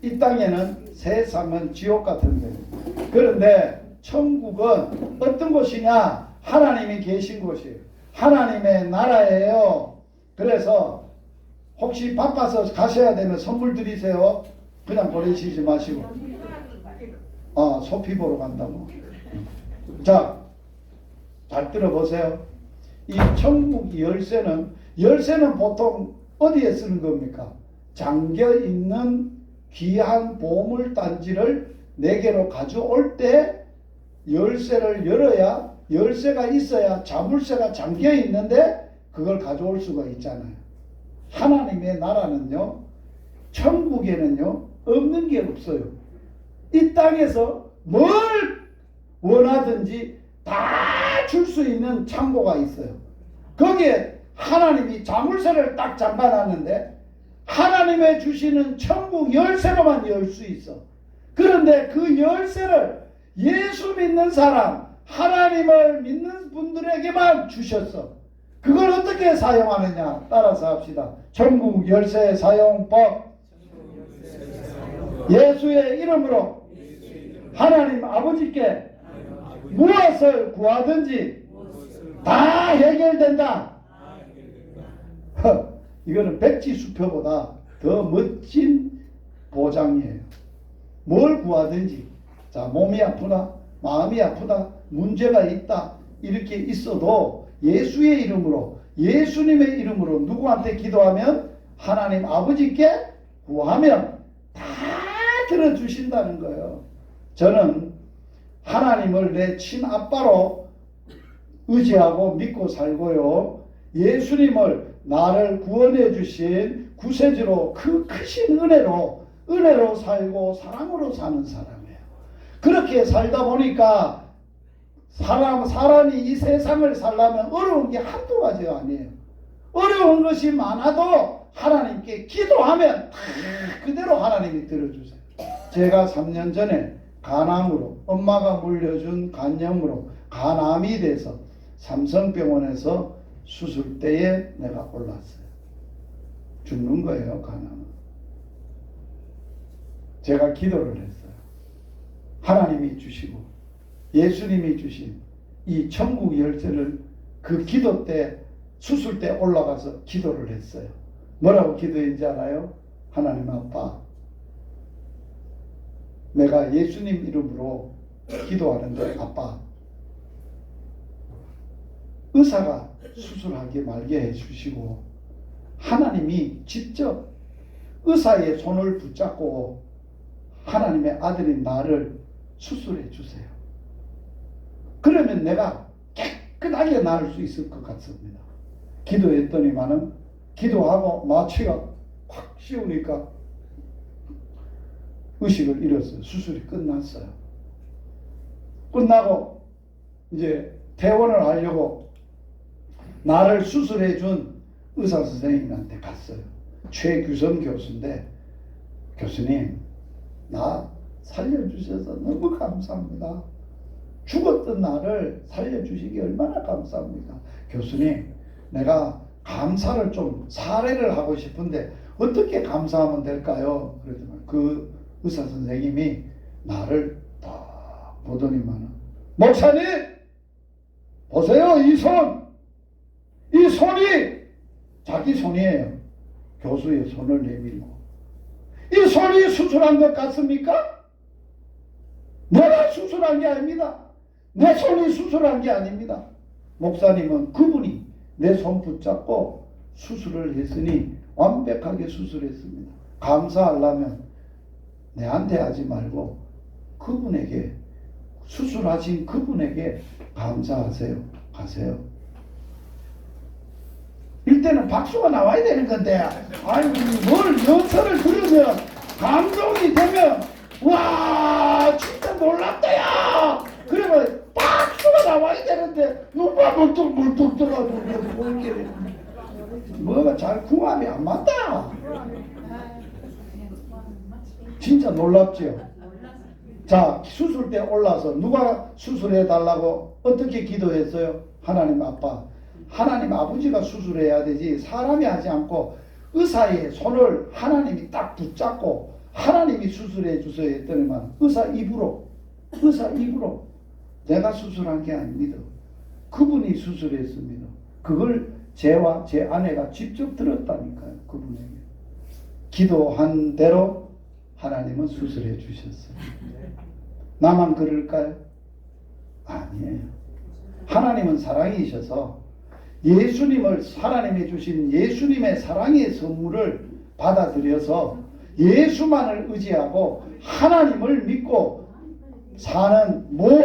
이 땅에는 세상은 지옥 같은 데예요. 그런데 천국은 어떤 곳이냐? 하나님이 계신 곳이에요. 하나님의 나라예요. 그래서 혹시 바빠서 가셔야 되면 선물 드리세요. 그냥 보내시지 마시고. 아, 소피 보러 간다고. 자, 잘 들어보세요. 이 천국 열쇠는 보통 어디에 쓰는 겁니까? 잠겨있는 귀한 보물 단지를 내게로 가져올 때 열쇠를 열어야, 열쇠가 있어야 자물쇠가 잠겨 있는데 그걸 가져올 수가 있잖아요. 하나님의 나라는요, 천국에는요 없는 게 없어요. 이 땅에서 뭘 원하든지 다 줄 수 있는 창고가 있어요. 거기에 하나님이 자물쇠를 딱 잠가놨는데 하나님의 주시는 천국 열쇠로만 열 수 있어. 그런데 그 열쇠를 예수 믿는 사람, 하나님을 믿는 분들에게만 주셨어. 그걸 어떻게 사용하느냐? 따라서 합시다. 천국 열쇠 사용법. 예수의 이름으로 하나님 아버지께 무엇을 구하든지 다 해결된다. 이거는 백지수표보다 더 멋진 보장이에요. 뭘 구하든지, 자, 몸이 아프다, 마음이 아프다, 문제가 있다, 이렇게 있어도 예수의 이름으로, 예수님의 이름으로 누구한테 기도하면 하나님 아버지께 구하면 다 들어주신다는 거예요. 저는 하나님을 내 친아빠로 의지하고 믿고 살고요, 예수님을 나를 구원해 주신 구세주로, 그 크신 은혜로 살고 사랑으로 사는 사람이에요. 그렇게 살다 보니까 사람이 이 세상을 살려면 어려운 게 한두 가지가 아니에요. 어려운 것이 많아도 하나님께 기도하면 그대로 하나님이 들어주세요. 제가 3년 전에 간암으로, 엄마가 물려준 간염으로 간암이 돼서 삼성병원에서 수술대에 내가 올랐어요. 죽는 거예요, 간암은. 제가 기도를 했어요. 하나님이 주시고 예수님이 주신 이 천국 열쇠를 그 기도 때, 수술 때 올라가서 기도를 했어요. 뭐라고 기도했는지 알아요? 하나님 아빠, 내가 예수님 이름으로 기도하는데 아빠, 의사가 수술하게 말게 해주시고 하나님이 직접 의사의 손을 붙잡고 하나님의 아들인 나를 수술해 주세요. 그러면 내가 깨끗하게 나을 수 있을 것 같습니다. 기도했더니만은 기도하고 마취가 확 씌우니까 의식을 잃었어요. 수술이 끝났어요. 끝나고 이제 퇴원을 하려고 나를 수술해 준 의사 선생님한테 갔어요. 최규선 교수인데, 교수님, 나 살려주셔서 너무 감사합니다. 죽었던 나를 살려주시기 얼마나 감사합니다. 교수님, 내가 감사를 좀 사례를 하고 싶은데 어떻게 감사하면 될까요? 그랬더니 그 의사 선생님이 나를 딱 보더니만은, 목사님 보세요, 이 손이 자기 손이에요. 교수의 손을 내밀고, 이 손이 수술한 것 같습니까? 내가 수술한 게 아닙니다. 내 손이 수술한 게 아닙니다. 목사님은 그분이 내 손 붙잡고 수술을 했으니 완벽하게 수술했습니다. 감사하려면 내한테 하지 말고 그분에게, 수술하신 그분에게 감사하세요. 가세요. 이때는 박수가 나와야 되는 건데, 아이고, 뭘 연설을 들으면 감동이 되면, 와, 진짜 놀랍다야! 그러면 박수가 나와야 되는데, 누가 물뚝물뚝 들어가지고, 뭐가 잘 궁합이 안 맞다. 진짜 놀랍지요? 자, 수술대 올라서 누가 수술해 달라고 어떻게 기도했어요? 하나님 아빠. 하나님 아버지가 수술해야 되지 사람이 하지 않고 의사의 손을 하나님이 딱 붙잡고 하나님이 수술해 주세요 했더니만 의사 입으로 내가 수술한 게 아닙니다. 그분이 수술했습니다. 그걸 제와 제 아내가 직접 들었다니까요. 그분에게. 기도한 대로 하나님은 수술해 주셨어요. 나만 그럴까요? 아니에요. 하나님은 사랑이셔서 예수님을, 하나님이 주신 예수님의 사랑의 선물을 받아들여서 예수만을 의지하고 하나님을 믿고 사는 모든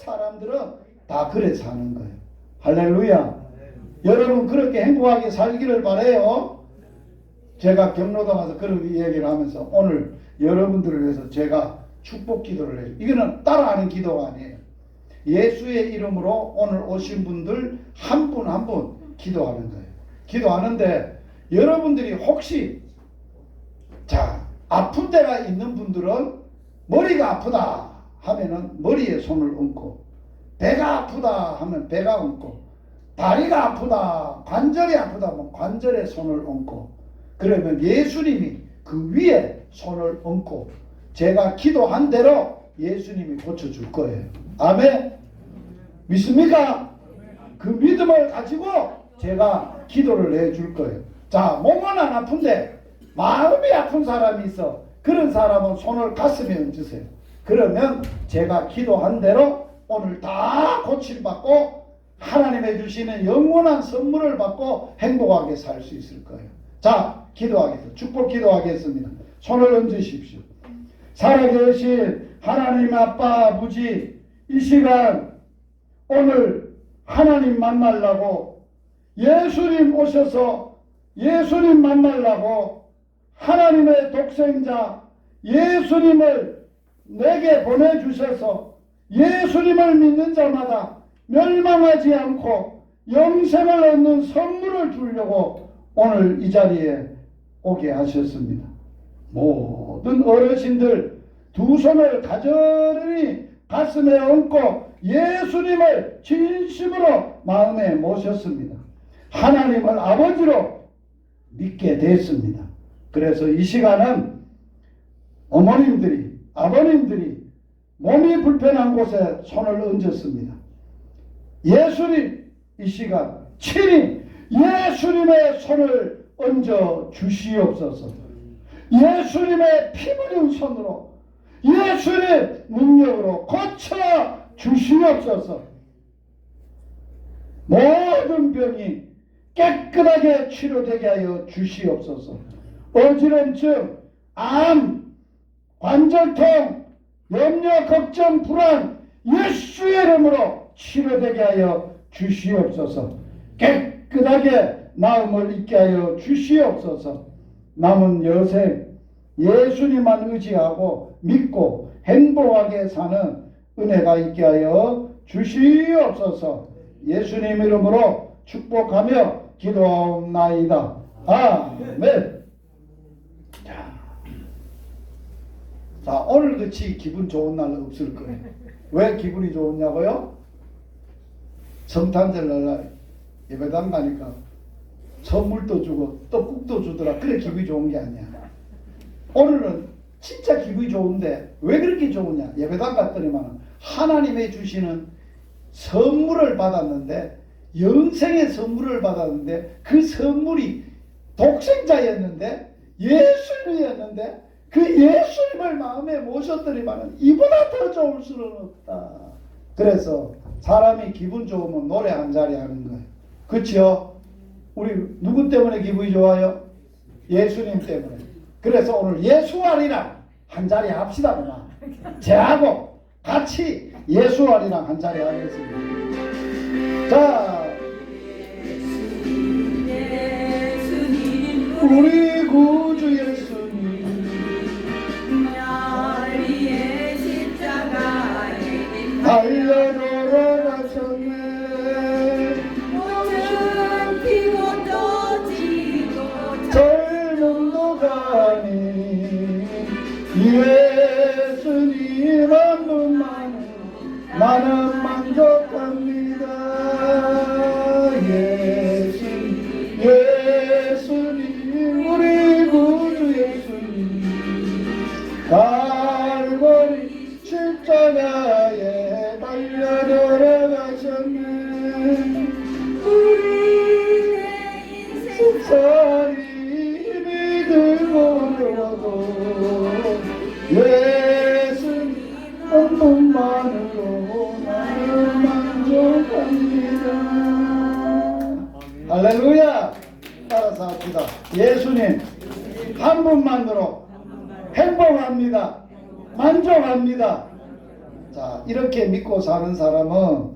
사람들은 다 그래 사는 거예요. 할렐루야. 여러분 그렇게 행복하게 살기를 바라요. 제가 경로당 와서 그런 이야기를 하면서 오늘 여러분들을 위해서 제가 축복 기도를 해요. 이거는 따라하는 기도가 아니에요. 예수의 이름으로 오늘 오신 분들 한 분 한 분 기도하는 거예요. 기도하는데 여러분들이 혹시 자 아픈 데가 있는 분들은 머리가 아프다 하면은 머리에 손을 얹고, 배가 아프다 하면 배가 얹고, 다리가 아프다, 관절이 아프다 하면 관절에 손을 얹고, 그러면 예수님이 그 위에 손을 얹고 제가 기도한 대로 예수님이 고쳐줄 거예요. 아멘. 믿습니까? 그 믿음을 가지고 제가 기도를 해줄 거예요. 자, 몸은 안 아픈데 마음이 아픈 사람이 있어. 그런 사람은 손을 가슴에 얹으세요. 그러면 제가 기도한 대로 오늘 다 고침받고 하나님의 주시는 영원한 선물을 받고 행복하게 살 수 있을 거예요. 자, 기도하겠습니다. 축복 기도하겠습니다. 손을 얹으십시오. 살아계신 하나님 아빠 아버지, 이 시간 오늘 하나님 만나려고 예수님 오셔서 예수님 만나려고 하나님의 독생자 예수님을 내게 보내주셔서 예수님을 믿는 자마다 멸망하지 않고 영생을 얻는 선물을 주려고 오늘 이 자리에 오게 하셨습니다. 모든 어르신들 두 손을 가져니 가슴에 얹고 예수님을 진심으로 마음에 모셨습니다. 하나님을 아버지로 믿게 됐습니다. 그래서 이 시간은 어머님들이, 아버님들이 몸이 불편한 곳에 손을 얹었습니다. 예수님, 이 시간 친히 예수님의 손을 얹어 주시옵소서. 예수님의 피 묻은 손으로 예수님의 능력으로 고쳐 주시옵소서. 모든 병이 깨끗하게 치료되게 하여 주시옵소서. 어지럼증, 암, 관절통, 염려, 걱정, 불안 예수의 이름으로 치료되게 하여 주시옵소서. 깨끗하게 나음을 잊게 하여 주시옵소서. 남은 여생 예수님만 의지하고 믿고 행복하게 사는 은혜가 있게 하여 주시옵소서. 예수님 이름으로 축복하며 기도하옵나이다. 아멘. 자, 오늘같이 기분 좋은 날 없을 거예요. 왜 기분이 좋으냐고요? 성탄절날 예배당 가니까 선물도 주고 떡국도 주더라. 그래 기분이 좋은 게 아니야. 오늘은 진짜 기분이 좋은데 왜 그렇게 좋으냐? 예배당 갔더니만 하나님의 주시는 선물을 받았는데, 영생의 선물을 받았는데, 그 선물이 독생자였는데, 예수님이었는데, 그 예수님을 마음에 모셨더니만 이보다 더 좋을 수는 없다. 그래서 사람이 기분 좋으면 노래 한 자리 하는 거예요. 그렇죠? 우리 누구 때문에 기분이 좋아요? 예수님 때문에. 그래서 오늘 예수아리랑 한 자리 합시다. 그만. 저하고 같이 예수아리랑 한 자리 하겠습니다. 자, 우리 구주 예수님 마리의 십자가에 달려 돌아가셨네. 모든 피곤도 지고 젊음도 가니 예수님 한 분만 나는 만족합니다. 예수님 우리 구주 예수님 갈보리 십자가에 달려 돌아가셨네. 우리의 인생 속살이 힘이 들고도 예수님 한 분만으로 나는 만족합니다. 할렐루야. 따라서 합시다. 예수님 한 분만으로 행복합니다. 만족합니다. 자, 이렇게 믿고 사는 사람은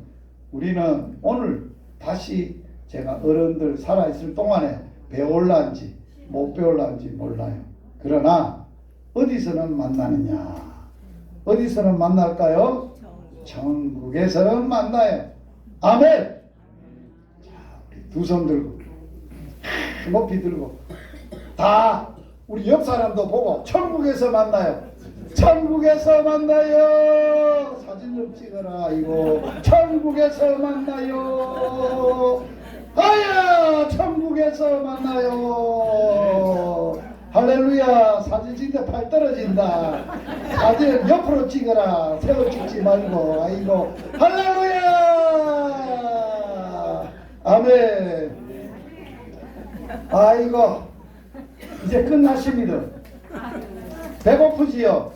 우리는 오늘 다시 제가 어른들 살아있을 동안에 배울란지 못 배울란지 몰라요. 그러나 어디서는 만나느냐? 어디서는 만날까요? 천국에서는 만나요. 아멘. 자, 우리 두 손 들고 높이 들고 다 우리 옆 사람도 보고 천국에서 만나요. 천국에서 만나요. 사진 좀 찍어라. 이거 천국에서 만나요. 아야, 천국에서 만나요. 할렐루야. 사진 찍다 팔 떨어진다. 사진 옆으로 찍어라. 세워 찍지 말고. 아이고, 할렐루야. 아멘. 아이고, 이제 끝났습니다. 배고프지요?